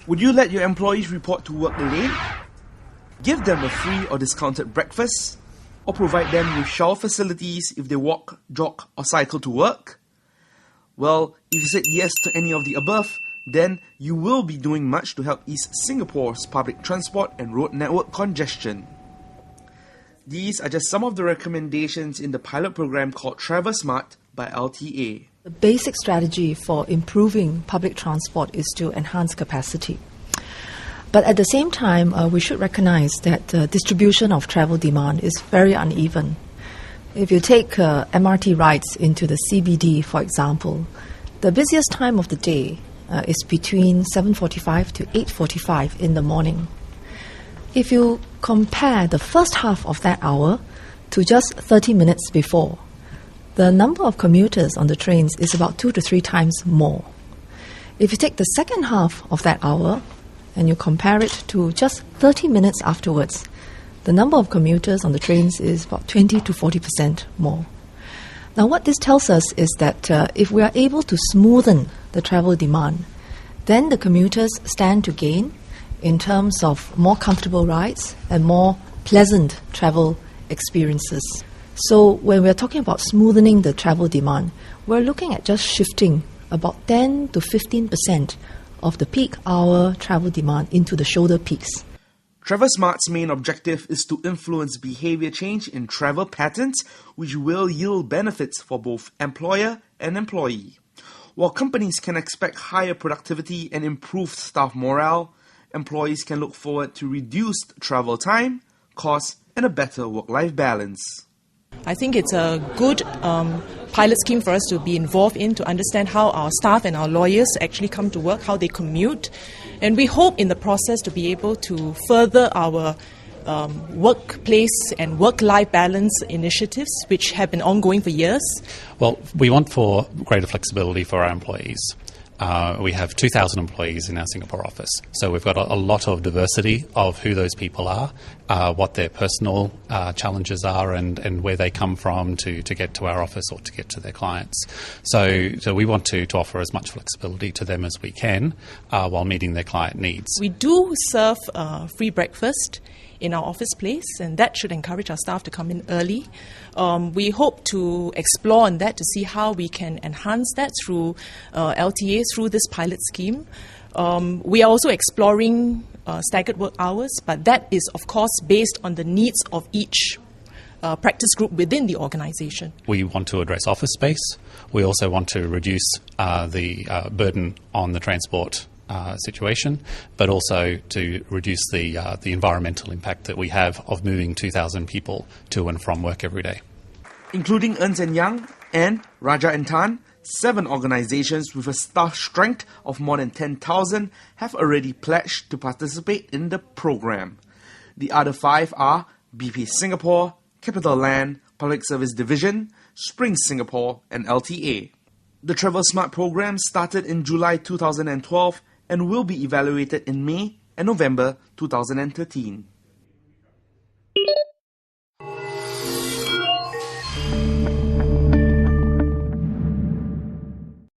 Would you let your employees report to work late? Give them a free or discounted breakfast? Or provide them with shower facilities if they walk, jog or cycle to work? Well, if you said yes to any of the above, then you will be doing much to help ease Singapore's public transport and road network congestion. These are just some of the recommendations in the pilot program called Travel Smart by LTA. The basic strategy for improving public transport is to enhance capacity. But at the same time, we should recognize that the distribution of travel demand is very uneven. If you take MRT rides into the CBD, for example, the busiest time of the day is between 7:45 to 8:45 in the morning. If you compare the first half of that hour to just 30 minutes before, the number of commuters on the trains is about 2 to 3 times more. If you take the second half of that hour and you compare it to just 30 minutes afterwards, the number of commuters on the trains is about 20 to 40% more. Now, what this tells us is that if we are able to smoothen the travel demand, then the commuters stand to gain in terms of more comfortable rides and more pleasant travel experiences. So when we're talking about smoothening the travel demand, we're looking at just shifting about 10 to 15% of the peak hour travel demand into the shoulder peaks. Travel Smart's main objective is to influence behavior change in travel patterns, which will yield benefits for both employer and employee. While companies can expect higher productivity and improved staff morale, employees can look forward to reduced travel time, costs, and a better work-life balance. I think it's a good pilot scheme for us to be involved in, to understand how our staff and our lawyers actually come to work, how they commute. And we hope in the process to be able to further our workplace and work-life balance initiatives, which have been ongoing for years. Well, we want for greater flexibility for our employees. We have 2,000 employees in our Singapore office, so we've got a lot of diversity of who those people are, what their personal challenges are, and where they come from to get to our office or to get to their clients. So we want to offer as much flexibility to them as we can while meeting their client needs. We do serve free breakfast in our office place, and that should encourage our staff to come in early. We hope to explore on that to see how we can enhance that through LTA, through this pilot scheme. We are also exploring staggered work hours, but that is, of course, based on the needs of each practice group within the organisation. We want to address office space. We also want to reduce the burden on the transport situation, but also to reduce the environmental impact that we have of moving 2,000 people to and from work every day. Including Ernst & Young and Raja & Tan, 7 organisations with a staff strength of more than 10,000 have already pledged to participate in the programme. The other 5 are BP Singapore, Capital Land, Public Service Division, Spring Singapore and LTA. The Travel Smart programme started in July 2012 and will be evaluated in May and November 2013.